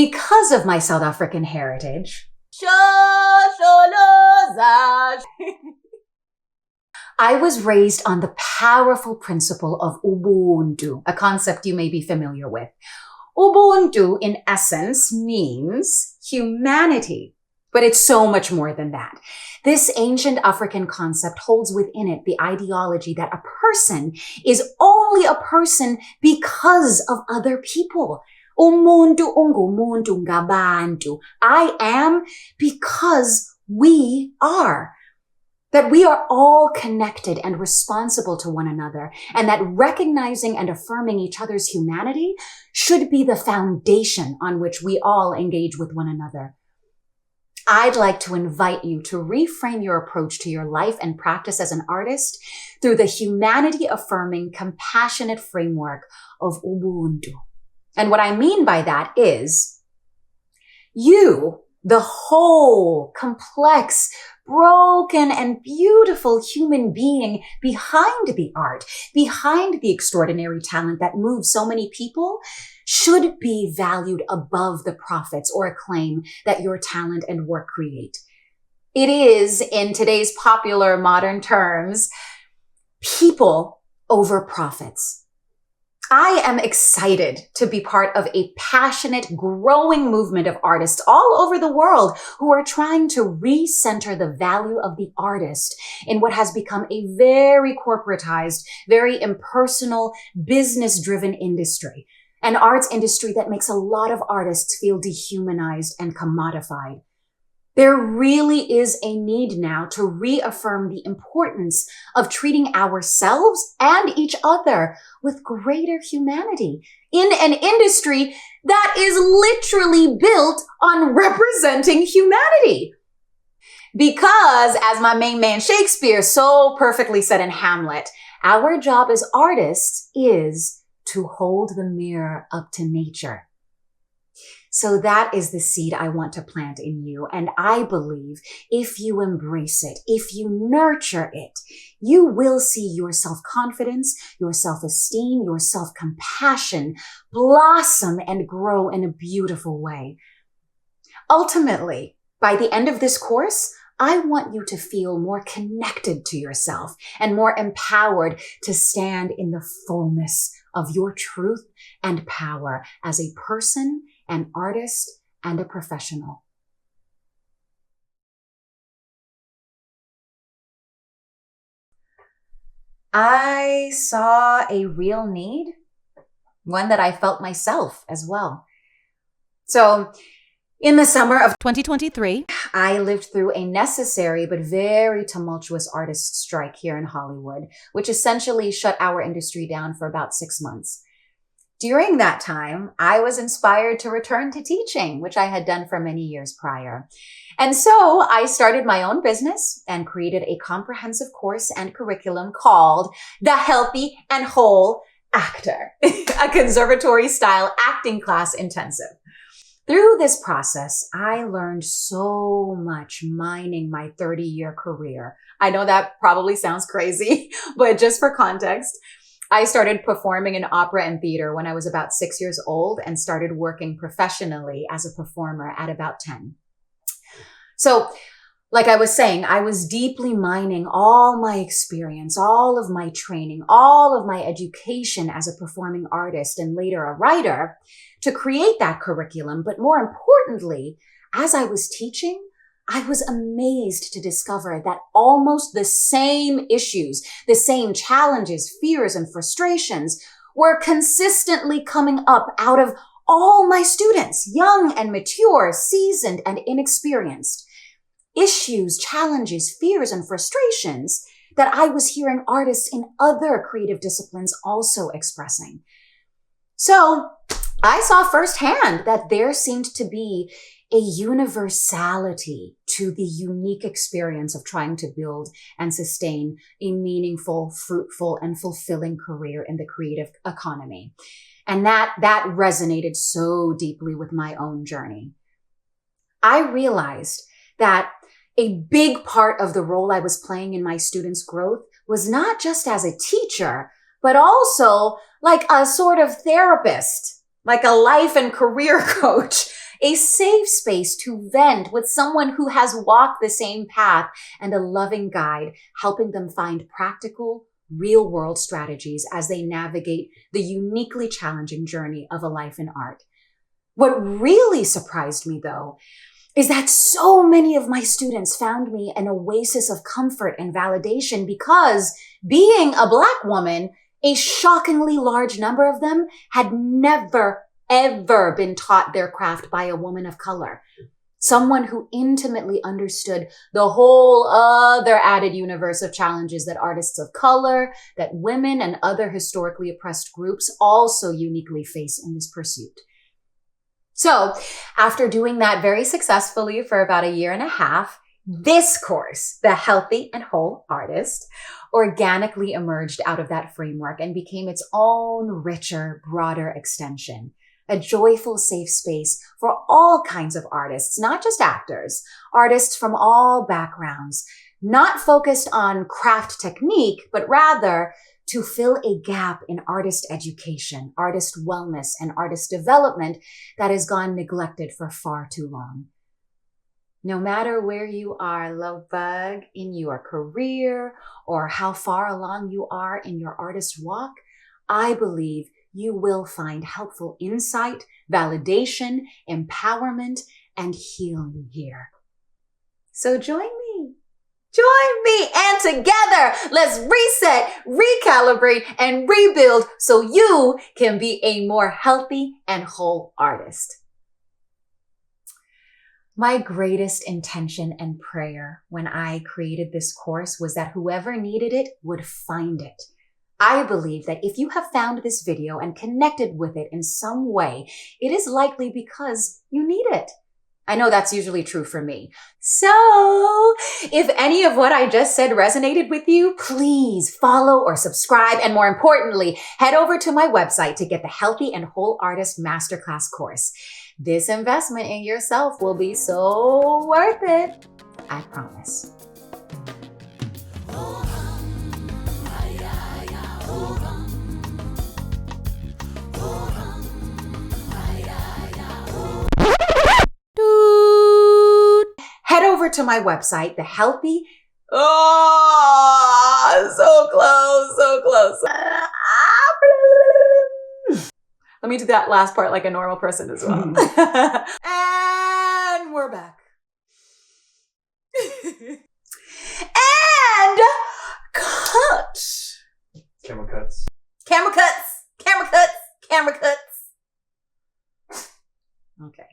Because of my South African heritage, I was raised on the powerful principle of Ubuntu, a concept you may be familiar with. Ubuntu, in essence, means humanity, but it's so much more than that. This ancient African concept holds within it the ideology that a person is only a person because of other people. Umuntu ungumuntu ngabantu. I am because we are. That we are all connected and responsible to one another, and that recognizing and affirming each other's humanity should be the foundation on which we all engage with one another. I'd like to invite you to reframe your approach to your life and practice as an artist through the humanity-affirming, compassionate framework of Ubuntu. And what I mean by that is you, the whole, complex, broken and beautiful human being behind the art, behind the extraordinary talent that moves so many people, should be valued above the profits or acclaim that your talent and work create. It is, in today's popular modern terms, people over profits. I am excited to be part of a passionate, growing movement of artists all over the world who are trying to recenter the value of the artist in what has become a very corporatized, very impersonal, business-driven industry. An arts industry that makes a lot of artists feel dehumanized and commodified. There really is a need now to reaffirm the importance of treating ourselves and each other with greater humanity in an industry that is literally built on representing humanity. Because, as my main man Shakespeare so perfectly said in Hamlet, our job as artists is to hold the mirror up to nature. So that is the seed I want to plant in you. And I believe if you embrace it, if you nurture it, you will see your self-confidence, your self-esteem, your self-compassion blossom and grow in a beautiful way. Ultimately, by the end of this course, I want you to feel more connected to yourself and more empowered to stand in the fullness of your truth and power as a person, an artist, and a professional. I saw a real need, one that I felt myself as well. So in the summer of 2023, I lived through a necessary but very tumultuous artist strike here in Hollywood, which essentially shut our industry down for about 6 months. During that time, I was inspired to return to teaching, which I had done for many years prior. And so I started my own business and created a comprehensive course and curriculum called The Healthy and Whole Actor, a conservatory-style acting class intensive. Through this process, I learned so much mining my 30-year career. I know that probably sounds crazy, but just for context, I started performing in opera and theater when I was about 6 years old and started working professionally as a performer at about 10. So, like I was saying, I was deeply mining all my experience, all of my training, all of my education as a performing artist and later a writer to create that curriculum. But more importantly, as I was teaching, I was amazed to discover that almost the same issues, the same challenges, fears, and frustrations were consistently coming up out of all my students, young and mature, seasoned and inexperienced. Issues, challenges, fears, and frustrations that I was hearing artists in other creative disciplines also expressing. So I saw firsthand that there seemed to be a universality to the unique experience of trying to build and sustain a meaningful, fruitful, and fulfilling career in the creative economy. And that resonated so deeply with my own journey. I realized that a big part of the role I was playing in my students' growth was not just as a teacher, but also like a sort of therapist, like a life and career coach a safe space to vent with someone who has walked the same path, and a loving guide helping them find practical, real-world strategies as they navigate the uniquely challenging journey of a life in art. What really surprised me, though, is that so many of my students found me an oasis of comfort and validation because, being a Black woman, a shockingly large number of them had never, ever been taught their craft by a woman of color. Someone who intimately understood the whole other added universe of challenges that artists of color, that women and other historically oppressed groups also uniquely face in this pursuit. So, after doing that very successfully for about 1.5 years, this course, The Healthy and Whole Artist, organically emerged out of that framework and became its own richer, broader extension. A joyful, safe space for all kinds of artists, not just actors, artists from all backgrounds, not focused on craft technique, but rather to fill a gap in artist education, artist wellness, and artist development that has gone neglected for far too long. No matter where you are, love bug, in your career or how far along you are in your artist walk, I believe you will find helpful insight, validation, empowerment, and healing here. So join me, and together, let's reset, recalibrate, and rebuild so you can be a more healthy and whole artist. My greatest intention and prayer when I created this course was that whoever needed it would find it. I believe that if you have found this video and connected with it in some way, it is likely because you need it. I know that's usually true for me. So, if any of what I just said resonated with you, please follow or subscribe, and more importantly, head over to my website to get the Healthy and Whole Artist Masterclass course. This investment in yourself will be so worth it. I promise. Head over to my website, the Healthy. Oh, so close. Let me do that last part like a normal person as well. And we're back. And cut. Camera cuts. Camera cuts. Okay.